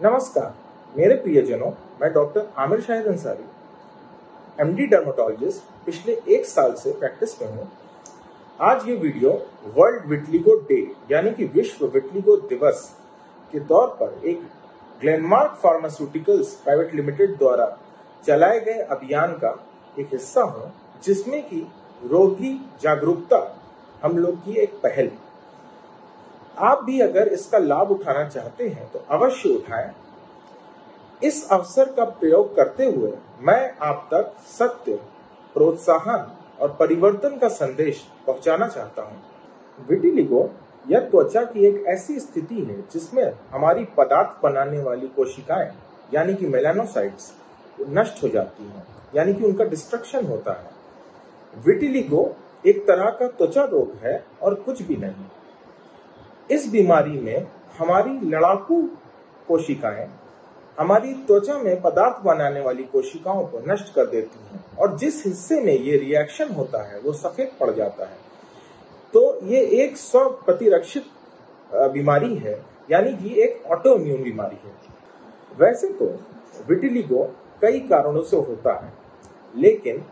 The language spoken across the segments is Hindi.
नमस्कार मेरे प्रियजनों, मैं doctor Aamir Shahid Ansari, MD dermatologist, पिछले 1 साल से प्रैक्टिस में हूँ। आज ये वीडियो वर्ल्ड विटिलिगो डे यानी कि विश्व विटिलिगो दिवस के तौर पर एक ग्लेनमार्क फार्मास्यूटिकल्स प्राइवेट लिमिटेड द्वारा चलाए गए अभियान का एक हिस्सा हूँ, जिसमें कि रोगी जागरूकता हम लोग की एक पहल। आप भी अगर इसका लाभ उठाना चाहते हैं तो अवश्य उठाएं। इस अवसर का प्रयोग करते हुए मैं आप तक सत्य, प्रोत्साहन और परिवर्तन का संदेश पहुंचाना चाहता हूं। विटिलिगो यह त्वचा की एक ऐसी स्थिति है जिसमें हमारी पदार्थ बनाने वाली कोशिकाएं यानी कि मेलानोसाइट्स नष्ट हो जाती हैं, यानी कि उनका डिस्ट्रक्शन होता है। विटिलिगो एक तरह का त्वचा रोग है और कुछ भी नहीं। इस बीमारी में हमारी लड़ाकू कोशिकाएं हमारी त्वचा में पदार्थ बनाने वाली कोशिकाओं को नष्ट कर देती हैं और जिस हिस्से में ये रिएक्शन होता है वो सफेद पड़ जाता है। तो ये एक स्वप्रतिरक्षित बीमारी है, यानी कि एक ऑटो इम्यून बीमारी है। वैसे तो विटिलिगो कई कारणों से होता है, लेकिन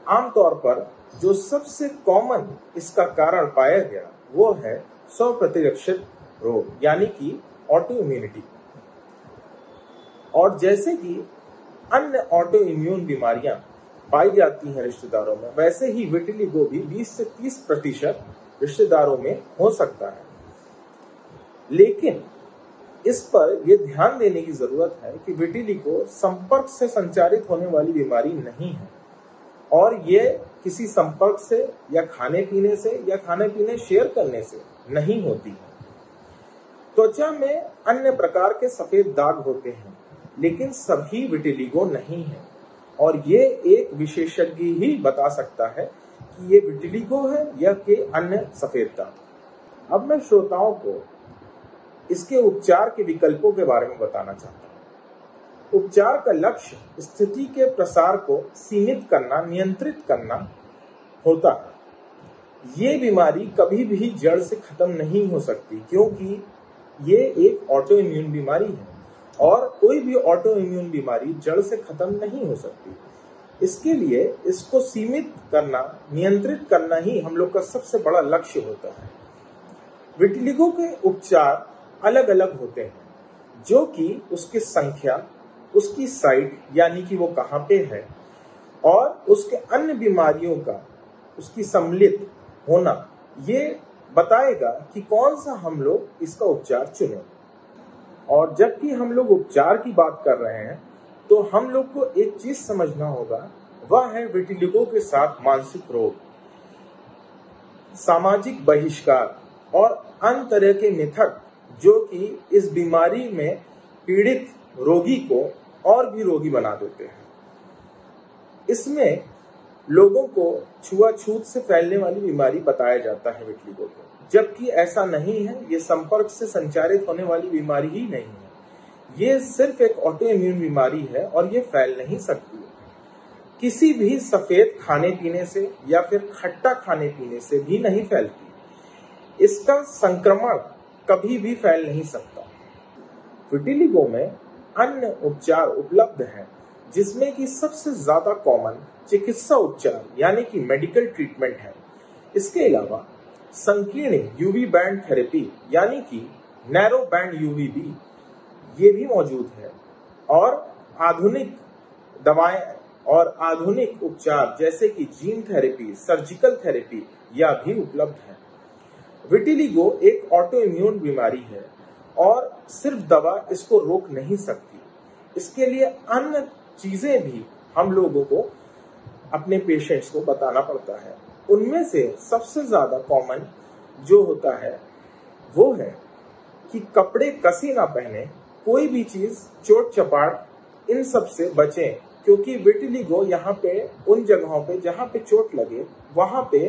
आमतौर पर जो सबसे कॉमन इसका कारण पाया गया वो है स्वप्रतिरक्षित रोग यानी कि ऑटो इम्यूनिटी। और जैसे कि अन्य ऑटो इम्यून बीमारियां पाई जाती हैं रिश्तेदारों में, वैसे ही विटिलिगो भी 20 से 30% रिश्तेदारों में हो सकता है। लेकिन इस पर यह ध्यान देने की जरूरत है कि विटिलिगो संपर्क से संचारित होने वाली बीमारी नहीं है और ये किसी संपर्क से या खाने पीने शेयर करने से नहीं होती है। त्वचा में अन्य प्रकार के सफेद दाग होते हैं, लेकिन सभी विटिलिगो नहीं है और ये एक विशेषज्ञ ही बता सकता है कि ये विटिलिगो है या कि अन्य सफेद दाग। अब मैं श्रोताओं को इसके उपचार के विकल्पों के बारे में बताना चाहता हूँ। उपचार का लक्ष्य स्थिति के प्रसार को सीमित करना, नियंत्रित करना होता है। ये बीमारी कभी भी जड़ से खत्म नहीं हो सकती, क्योंकि ये एक ऑटो इम्यून बीमारी है और कोई भी ऑटो इम्यून बीमारी जड़ से खत्म नहीं हो सकती। इसके लिए इसको सीमित करना, नियंत्रित करना ही हम लोग का सबसे बड़ा लक्ष्य होता है। विटिलिगो के उपचार अलग अलग होते हैं, जो कि उसकी संख्या, उसकी साइट यानी कि वो कहाँ पे है और उसके अन्य बीमारियों का उसकी सम्मिलित होना ये बताएगा कि कौन सा हम लोग इसका उपचार चुनें। और जबकि हम लोग उपचार की बात कर रहे हैं तो हम लोग को एक चीज समझना होगा, वह है विटिलिगो के साथ मानसिक रोग, सामाजिक बहिष्कार और अन्य तरह के मिथक जो कि इस बीमारी में पीड़ित रोगी को और भी रोगी बना देते हैं। इसमें लोगों को छुआछूत से फैलने वाली बीमारी बताया जाता है विटिलिगो को, जबकि ऐसा नहीं है। ये संपर्क से संचारित होने वाली बीमारी ही नहीं है। ये सिर्फ एक ऑटो इम्यून बीमारी है और ये फैल नहीं सकती किसी भी सफेद खाने पीने से या फिर खट्टा खाने पीने से भी नहीं फैलती। इसका संक्रमण कभी भी फैल नहीं सकता। विटिलिगो में अन्य उपचार उपलब्ध हैं, जिसमें कि सबसे ज्यादा कॉमन चिकित्सा उपचार यानी कि मेडिकल ट्रीटमेंट है। इसके अलावा संकीर्ण यूवी बैंड थेरेपी यानी कि नैरो बैंड यूवीबी ये भी मौजूद है और आधुनिक दवाएं और आधुनिक उपचार जैसे कि जीन थेरेपी, सर्जिकल थेरेपी या भी उपलब्ध है। विटिलिगो एक ऑटो इम्यून बीमारी है और सिर्फ दवा इसको रोक नहीं सकती। इसके लिए अन्य चीजें भी हम लोगों को अपने पेशेंट्स को बताना पड़ता है। उनमें से सबसे ज्यादा कॉमन जो होता है वो है कि कपड़े कसी ना पहने, कोई भी चीज चोट चपाट इन सब से बचें, क्योंकि विटिलिगो यहाँ पे उन जगहों पे जहाँ पे चोट लगे वहां पे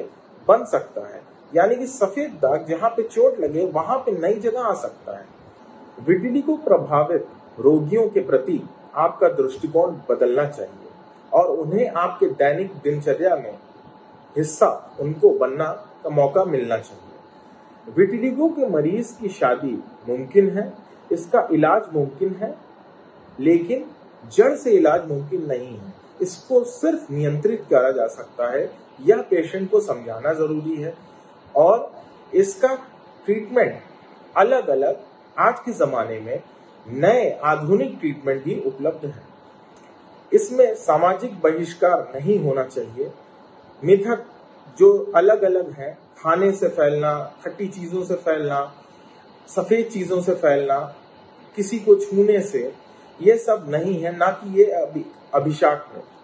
बन सकता है, यानी कि सफेद दाग जहाँ पे चोट लगे वहां पे नई जगह आ सकता है। विटिलिगो प्रभावित रोगियों के प्रति आपका दृष्टिकोण बदलना चाहिए और उन्हें आपके दैनिक दिनचर्या में हिस्सा उनको बनना का मौका मिलना चाहिए। विटिलिगो के मरीज की शादी मुमकिन है इसका इलाज मुमकिन है, लेकिन जड़ से इलाज मुमकिन नहीं है। इसको सिर्फ नियंत्रित करा जा सकता है, यह पेशेंट को समझाना जरूरी है। और इसका ट्रीटमेंट अलग अलग आज के जमाने में नए आधुनिक ट्रीटमेंट भी उपलब्ध है। इसमें सामाजिक बहिष्कार नहीं होना चाहिए। मिथक जो अलग अलग है, खाने से फैलना, खट्टी चीजों से फैलना, सफेद चीजों से फैलना, किसी को छूने से, ये सब नहीं है, ना कि ये अभिशाप है।